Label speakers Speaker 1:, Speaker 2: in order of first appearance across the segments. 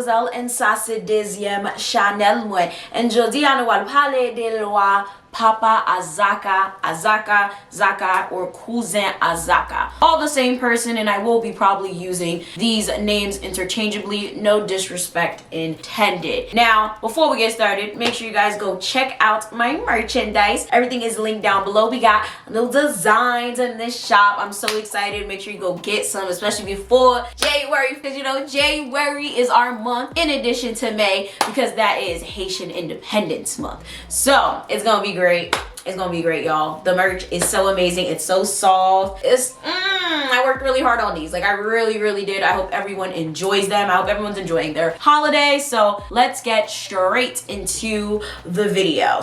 Speaker 1: Mademoiselle and ça c'est deuxième Chanel moi. And jodi on va parler de loi Papa AZAKA, Zaka, or KOUZEN AZAKA. All the same person, and I will be probably using these names interchangeably. No disrespect intended. Now, before we get started, make sure you guys go check out my merchandise. Everything is linked down below. We got new designs in this shop. I'm so excited. Make sure you go get some, especially before January, because you know January is our month in addition to May, because that is Haitian Independence Month. So it's gonna be great. It's gonna be great, y'all. The merch is so amazing. It's so soft. I worked really hard on these. Like, I really did. I hope everyone enjoys them. I hope everyone's enjoying their holiday. So let's get straight into the video.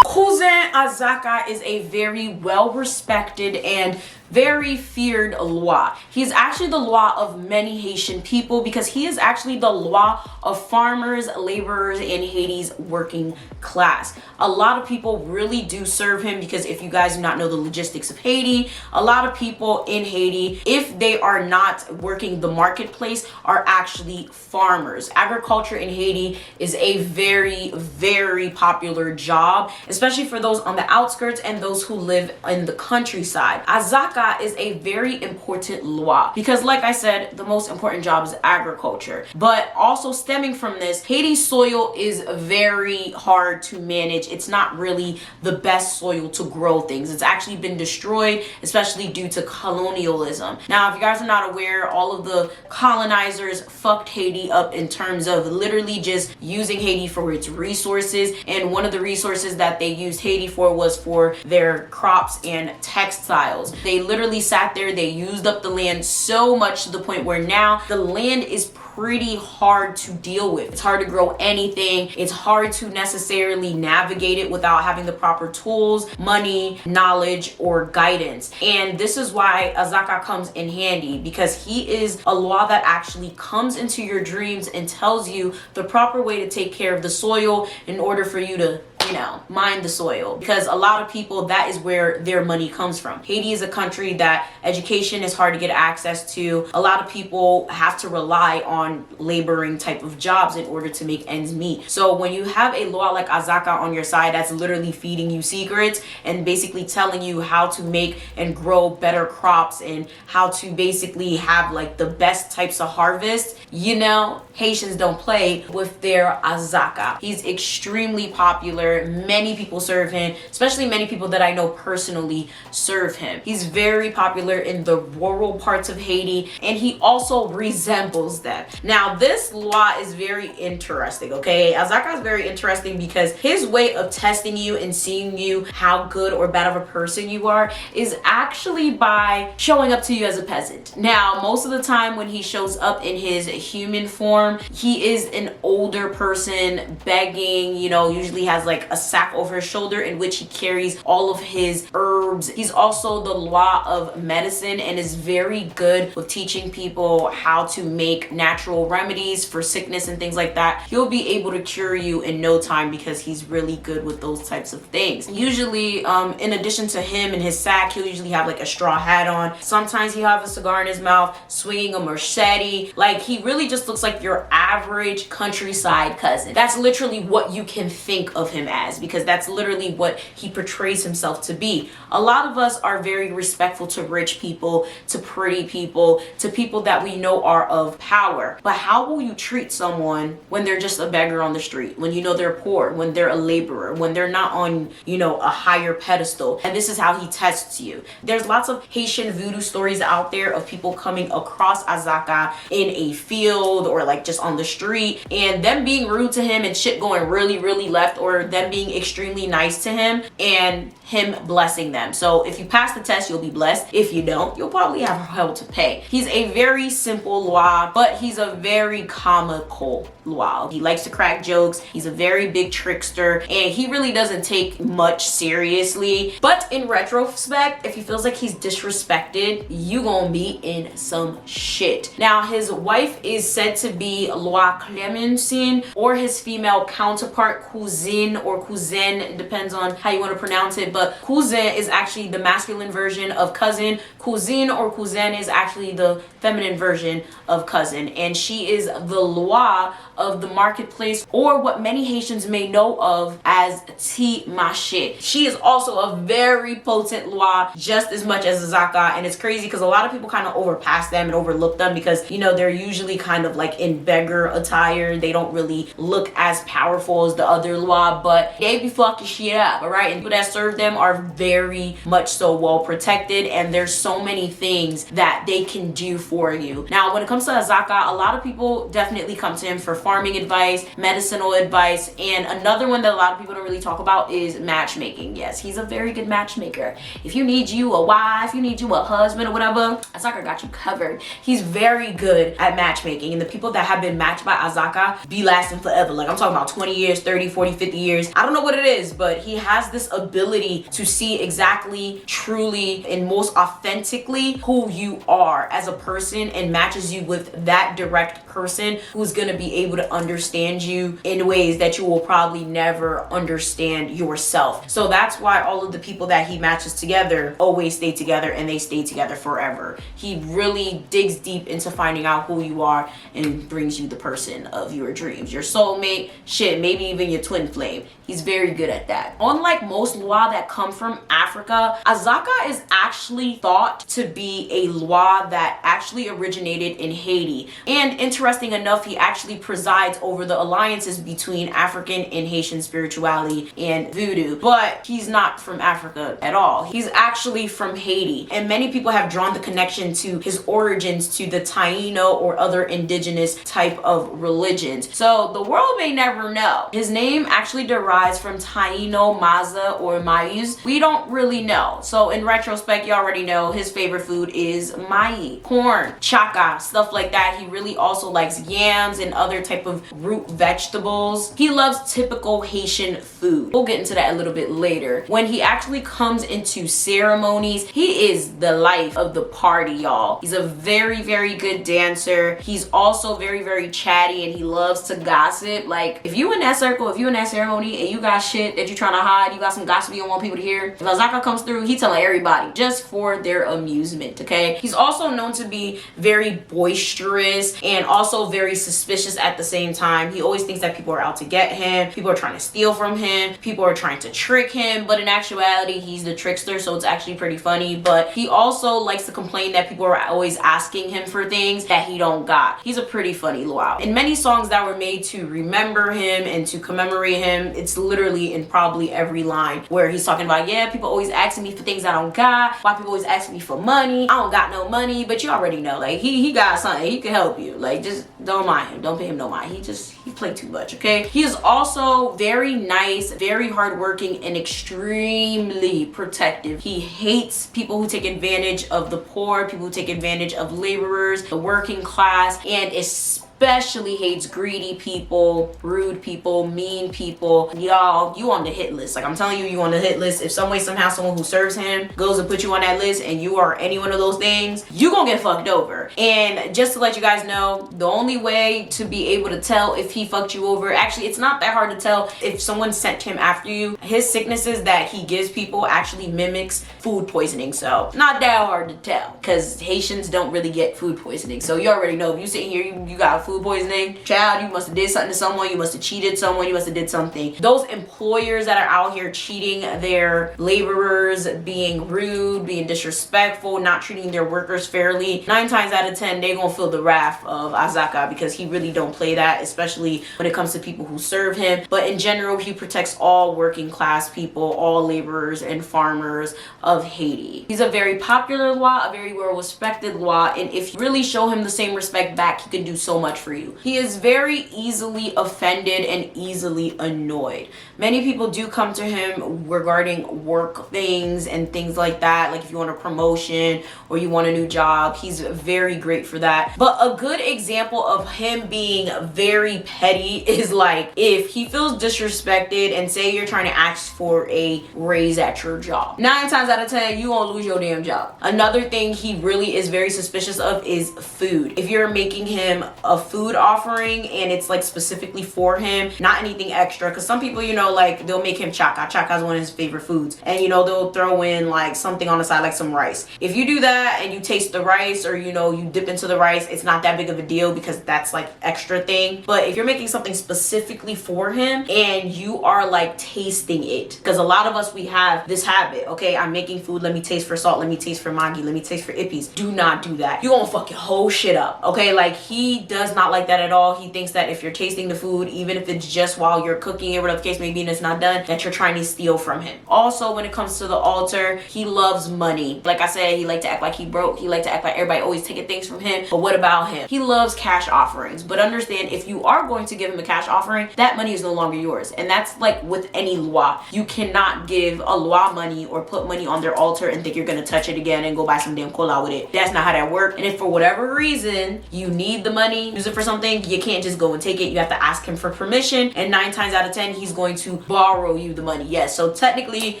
Speaker 1: KOUZEN AZAKA is a very well-respected and very feared loi. He's actually the loi of many Haitian people because he is actually the loi of farmers, laborers, and Haiti's working class. A lot of people really do serve him because if you guys do not know the logistics of Haiti, a lot of people in Haiti, if they are not working the marketplace, are actually farmers. Agriculture in Haiti is a very popular job, especially for those on the outskirts and those who live in the countryside. AZAKA is a very important loi because, like I said, the most important job is agriculture. But also stemming from this, Haiti's soil is very hard to manage. It's not really the best soil to grow things. It's actually been destroyed, especially due to colonialism. Now, if you guys are not aware, all of the colonizers fucked Haiti up in terms of literally just using Haiti for its resources. And one of the resources that they used Haiti for was for their crops and textiles. They literally sat there, they used up the land so much to the point where now the land is pretty hard to deal with. It's hard to grow anything. It's hard to necessarily navigate it without having the proper tools, money, knowledge, or guidance. And this is why AZAKA comes in handy, because he is a loi that actually comes into your dreams and tells you the proper way to take care of the soil in order for you to, you know, mine the soil. Because a lot of people, that is where their money comes from. Haiti is a country that education is hard to get access to. A lot of people have to rely on laboring type of jobs in order to make ends meet. So when you have a loi like AZAKA on your side that's literally feeding you secrets and basically telling you how to make and grow better crops and how to basically have like the best types of harvest, you know, Haitians don't play with their AZAKA. He's extremely popular. Many people serve him, especially many people that I know personally serve him. He's very popular in the rural parts of Haiti, and he also resembles them. Now, this loi is very interesting, okay? AZAKA is very interesting because his way of testing you and seeing you how good or bad of a person you are is actually by showing up to you as a peasant. Now, most of the time when he shows up in his human form, he is an older person begging, you know, usually has like a sack over his shoulder in which he carries all of his herbs. He's also the loi of medicine and is very good with teaching people how to make natural remedies for sickness and things like that. He'll be able to cure you in no time because he's really good with those types of things. Usually, in addition to him and his sack, he'll usually have like a straw hat on. Sometimes he'll have a cigar in his mouth, swinging a machete. Like, he really just looks like your average countryside cousin. That's literally what you can think of him as, because that's literally what he portrays himself to be. A lot of us are very respectful to rich people, to pretty people, to people that we know are of power. But how will you treat someone when they're just a beggar on the street, when you know they're poor, when they're a laborer, when they're not on, you know, a higher pedestal? And this is how he tests you. There's lots of Haitian voodoo stories out there of people coming across AZAKA in a field or like just on the street and them being rude to him and shit going really left, or them being extremely nice to him and him blessing them. So if you pass the test, you'll be blessed. If you don't, you'll probably have hell to pay. He's a very simple loi, but he's a very comical loi. He likes to crack jokes. He's a very big trickster, and he really doesn't take much seriously. But in retrospect, if he feels like he's disrespected, you gonna be in some shit. Now, his wife is said to be Loi Clementine, or his female counterpart KOUZEN or cousin, it depends on how you want to pronounce it, but KOUZEN is actually the masculine version of cousin. Cousine or cousin is actually the feminine version of cousin, and she is the loi of the marketplace, or what many Haitians may know of as Ti Maché. She is also a very potent loi, just as much as AZAKA, and it's crazy because a lot of people kind of overpass them and overlook them because, you know, they're usually kind of like in beggar attire. They don't really look as powerful as the other loi, but they be fucking shit up, all right? And people that serve them are very much so well protected, and there's so many things that they can do for you. Now, when it comes to AZAKA, a lot of people definitely come to him for farming advice, medicinal advice, and another one that a lot of people don't really talk about is matchmaking. Yes, he's a very good matchmaker. If you need you a wife, you need you a husband or whatever, AZAKA got you covered. He's very good at matchmaking, and the people that have been matched by AZAKA be lasting forever. Like, I'm talking about 20 years, 30, 40, 50 years. I don't know what it is, but he has this ability to see exactly, truly, and most authentically who you are as a person, and matches you with that direct person who's going to be able to understand you in ways that you will probably never understand yourself. So that's why all of the people that he matches together always stay together, and they stay together forever. He really digs deep into finding out who you are and brings you the person of your dreams, your soulmate, shit, maybe even your twin flame. He's very good at that. Unlike most loi that come from Africa, AZAKA is actually thought to be a loi that actually originated in Haiti. And interesting enough, he actually presides over the alliances between African and Haitian spirituality and voodoo. But he's not from Africa at all. He's actually from Haiti. And many people have drawn the connection to his origins to the Taino or other indigenous type of religions. So the world may never know. His name actually derives from Taino Maza or Maize. We don't really know. So in retrospect, you already know his favorite food is mai, corn, chaka, stuff like that. He really also likes yams and other type of root vegetables. He loves typical Haitian food. We'll get into that a little bit later. When he actually comes into ceremonies, he is the life of the party, y'all. He's a very, very good dancer. He's also very, very chatty, and he loves to gossip. Like, if you in that circle, if you in that ceremony and you got shit that you're trying to hide, you got some gossip you don't want people to hear, if AZAKA comes through, he telling everybody just for their amusement, okay? He's also known to be very boisterous and also very suspicious at the same time. He always thinks that people are out to get him, people are trying to steal from him, people are trying to trick him, but in actuality, he's the trickster, so it's actually pretty funny. But he also likes to complain that people are always asking him for things that he don't got. He's a pretty funny loi. In many songs that were made to remember him and to commemorate him, it's literally in probably every line where he's talking about, yeah, people always asking me for things I don't got, why people always asking me for money, I don't got no money, but you already know, like, he got something, he can help you, like, just don't mind him, don't pay him no mind, he play too much, okay? He is also very nice, very hardworking, and extremely protective. He hates people who take advantage of the poor, people who take advantage of laborers, the working class, and especially hates greedy people, rude people, mean people. Y'all, you on the hit list. Like, I'm telling you, you on the hit list. If some way, somehow, someone who serves him goes and puts you on that list and you are any one of those things, you gonna get fucked over. And just to let you guys know, the only way to be able to tell if he fucked you over, actually, it's not that hard to tell if someone sent him after you. His sicknesses that he gives people actually mimics food poisoning. So, not that hard to tell, because Haitians don't really get food poisoning. So, you already know, if you sitting here, you got food poisoning, child, you must have did something to someone, you must have cheated someone, you must have did something. Those employers that are out here cheating their laborers, being rude, being disrespectful, not treating their workers fairly, 9 times out of 10 they gonna feel the wrath of AZAKA, because he really don't play that, especially when it comes to people who serve him. But in general, he protects all working class people, all laborers and farmers of Haiti. He's a very popular loi, a very well respected loi, and if you really show him the same respect back, he can do so much for you. He is very easily offended and easily annoyed. Many people do come to him regarding work things and things like that. Like if you want a promotion or you want a new job, he's very great for that. But a good example of him being very petty is like if he feels disrespected and say you're trying to ask for a raise at your job. 9 times out of 10, you gonna lose your damn job. Another thing he really is very suspicious of is food. If you're making him a food offering and it's like specifically for him, not anything extra. Because some people, you know, like they'll make him chaka. Chaka is one of his favorite foods, and you know, they'll throw in like something on the side, like some rice. If you do that and you taste the rice, or you know, you dip into the rice, it's not that big of a deal because that's like extra thing. But if you're making something specifically for him and you are like tasting it, because a lot of us, we have this habit, okay, I'm making food, let me taste for salt, let me taste for Maggi, let me taste for Ippies. Do not do that. You're gonna fuck your whole shit up, okay? Like, he does not like that at all. He thinks that if you're tasting the food, even if it's just while you're cooking it, whatever the case may be, and it's not done, that you're trying to steal from him. Also, when it comes to the altar, he loves money. Like I said, he like to act like he broke. He like to act like everybody always taking things from him. But what about him? He loves cash offerings. But understand, if you are going to give him a cash offering, that money is no longer yours. And that's like with any loi. You cannot give a loi money or put money on their altar and think you're gonna touch it again and go buy some damn cola with it. That's not how that works. And if for whatever reason you need the money, use it for something, you can't just go and take it. You have to ask him for permission, and 9 times out of 10 he's going to borrow you the money. Yes, so technically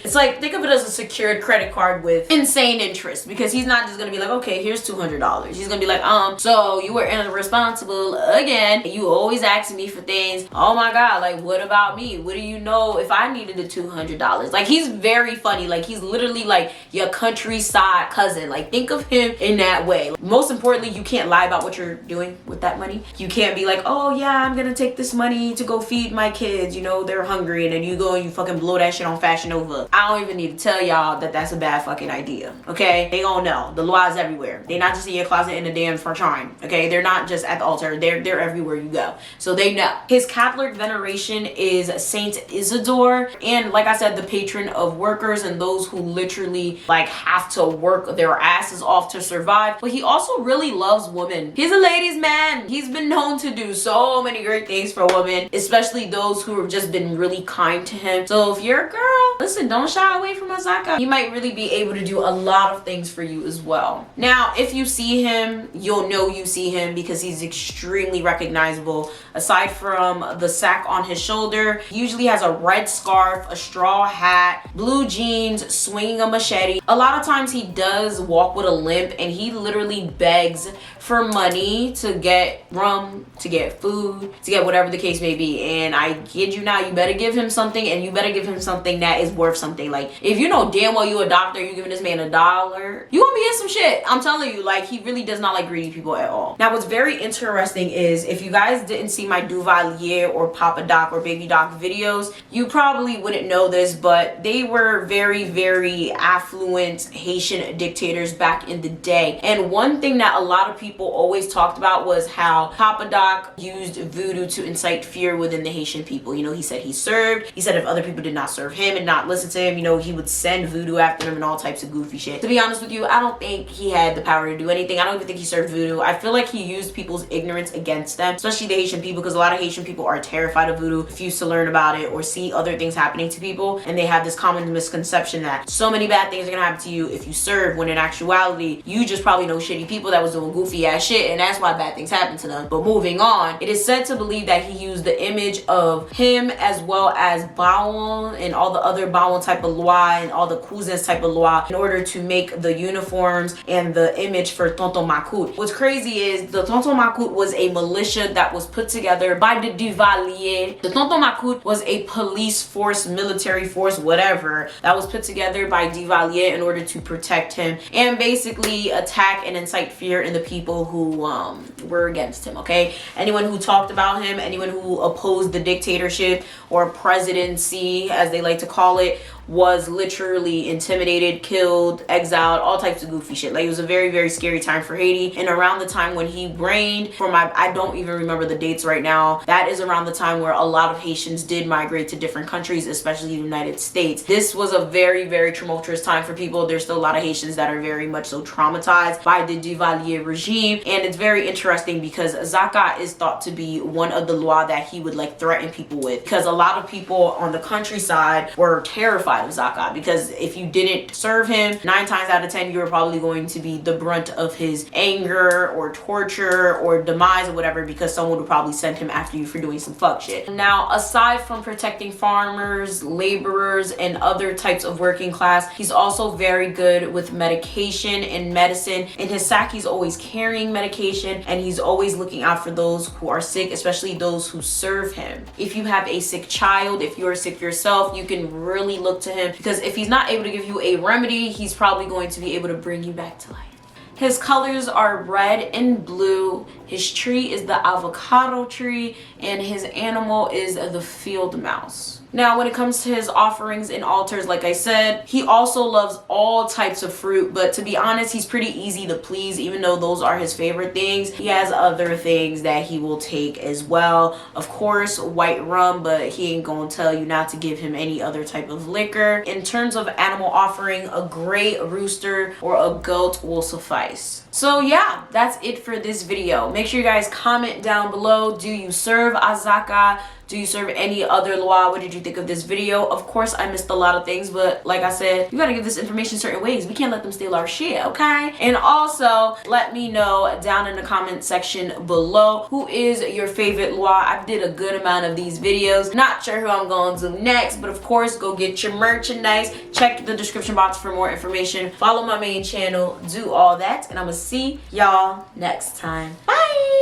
Speaker 1: it's like, think of it as a secured credit card with insane interest, because he's not just gonna be like, okay, here's $200. He's gonna be like, so you were irresponsible again. You always asking me for things. Oh my god, like, what about me? What do you know if I needed the $200? Like, he's very funny. Like, he's literally like your countryside cousin. Like, think of him in that way. Most importantly, you can't lie about what you're doing with that money. You can't be like, oh yeah, I'm gonna take this money to go feed my kids, you know, they're hungry, and then you go and you fucking blow that shit on Fashion Nova. I don't even need to tell y'all that that's a bad fucking idea, okay? They gonna know. The laws everywhere. They're not just in your closet in the damn for trying, okay? They're not just at the altar. They're everywhere you go. So they know. His Catholic veneration is Saint Isidore, and like I said, the patron of workers and those who literally like have to work their asses off to survive. But he also really loves women. He's a ladies' man. He's been known to do so many great things for women, especially those who have just been really kind to him. So if you're a girl, listen, don't shy away from AZAKA. He might really be able to do a lot of things for you as well. Now, if you see him, you'll know you see him because he's extremely recognizable. Aside from the sack on his shoulder, he usually has a red scarf, a straw hat, blue jeans, swinging a machete. A lot of times he does walk with a limp, and he literally begs for money to get rum, to get food, to get whatever the case may be. And I kid you not, you better give him something, and you better give him something that is worth something. Like, if you know damn well you a doctor, you giving this man $1, you gonna be in some shit. I'm telling you, like, he really does not like greedy people at all. Now, what's very interesting is, if you guys didn't see my Duvalier or Papa Doc or Baby Doc videos, you probably wouldn't know this, but they were very, very affluent Haitian dictators back in the day. And one thing that a lot of people always talked about was how Papa Doc used voodoo to incite fear within the Haitian people. You know, he said he served. He said if other people did not serve him and not listen to him, you know, he would send voodoo after them and all types of goofy shit. To be honest with you, I don't think he had the power to do anything. I don't even think he served voodoo. I feel like he used people's ignorance against them, especially the Haitian people, because a lot of Haitian people are terrified of voodoo, refuse to learn about it or see other things happening to people, and they have this common misconception that so many bad things are gonna happen to you if you serve, when in actuality you just probably know shitty people that was doing goofy ass shit, and that's why bad things happen to them. But moving on, it is said to believe that he used the image of him as well as Bawon and all the other Bawon type of loi and all the KOUZEN type of loi in order to make the uniforms and the image for Tonton Macoute. What's crazy is the Tonton Macoute was a militia that was put together by the Duvalier. The Tonton Macoute was a police force, military force, whatever, that was put together by Duvalier in order to protect him and basically attack and incite fear in the people who were against him, okay? Anyone who talked about him, anyone who opposed the dictatorship or presidency, as they like to call it, was literally intimidated, killed, exiled, all types of goofy shit. Like, it was a very, very scary time for Haiti. And around the time when he reigned, I don't even remember the dates right now, that is around the time where a lot of Haitians did migrate to different countries, especially the United States. This was a very, very tumultuous time for people. There's still a lot of Haitians that are very much so traumatized by the Duvalier regime. And it's very interesting because AZAKA is thought to be one of the loi that he would like threaten people with, because a lot of people on the countryside were terrified inside of Zaka, because if you didn't serve him, 9 times out of 10 you were probably going to be the brunt of his anger or torture or demise or whatever, because someone would probably send him after you for doing some fuck shit. Now, aside from protecting farmers, laborers, and other types of working class, he's also very good with medication and medicine. In his sack, he's always carrying medication, and he's always looking out for those who are sick, especially those who serve him. If you have a sick child, if you're sick yourself, you can really look to him, because if he's not able to give you a remedy, he's probably going to be able to bring you back to life. His colors are red and blue. His tree is the avocado tree, and his animal is the field mouse. Now, when it comes to his offerings and altars, like I said, he also loves all types of fruit, but to be honest, he's pretty easy to please. Even though those are his favorite things, he has other things that he will take as well. Of course, white rum, but he ain't gonna tell you not to give him any other type of liquor. In terms of animal offering, a gray rooster or a goat will suffice. So yeah, that's it for this video. Make sure you guys comment down below. Do you serve AZAKA? Do you serve any other Loa? What did you think of this video? Of course, I missed a lot of things, but like I said, you gotta give this information certain ways. We can't let them steal our shit, okay? And also, let me know down in the comment section below, who is your favorite Loa? I did a good amount of these videos. Not sure who I'm going to do next, but of course, go get your merchandise. Check the description box for more information. Follow my main channel. Do all that, and I'm gonna see y'all next time. Bye!